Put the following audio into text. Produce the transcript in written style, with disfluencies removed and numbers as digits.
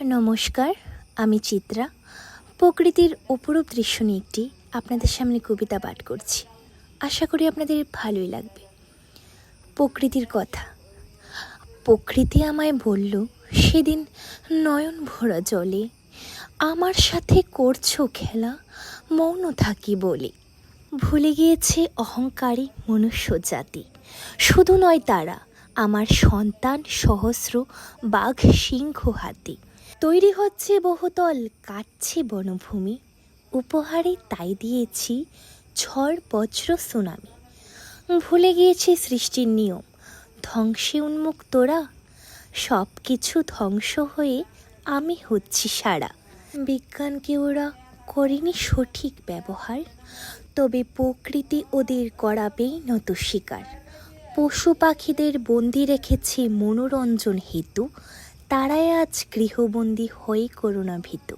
নমস্কার, আমি চিত্রা। প্রকৃতির অপরূপ দৃশ্য নিয়ে একটি আপনাদের সামনে কবিতা পাঠ করছি। আশা করি আপনাদের ভালোই লাগবে। প্রকৃতির কথা। প্রকৃতি আমায় বলল সেদিন নয়ন ভরা জলে, আমার সাথে করছো খেলা, মৌন থাকি বলে। ভুলে গিয়েছে অহংকারী মনুষ্য জাতি, শুধু নয় তারা আমার সন্তান সহস্র, বাঘ সিংহ হাতি। তৈরি হচ্ছে বহুতল, কাটছে বনভূমি, উপহারে তাই দিয়েছি ঝড় বজ্র সুনামি। ভুলে গিয়েছি সৃষ্টির নিয়ম, ধ্বংসে উন্মুক্তরা, সব কিছু ধ্বংস হয়ে আমি হচ্ছি সারা। বিজ্ঞানকে ওরা করেনি সঠিক ব্যবহার, তবে প্রকৃতি ওদের করাবেই নত শিকার। পশু পাখিদের বন্দি রেখেছে মনোরঞ্জন হেতু, তারাই আজ গৃহবন্দী হয়ে করোনা ভীতু।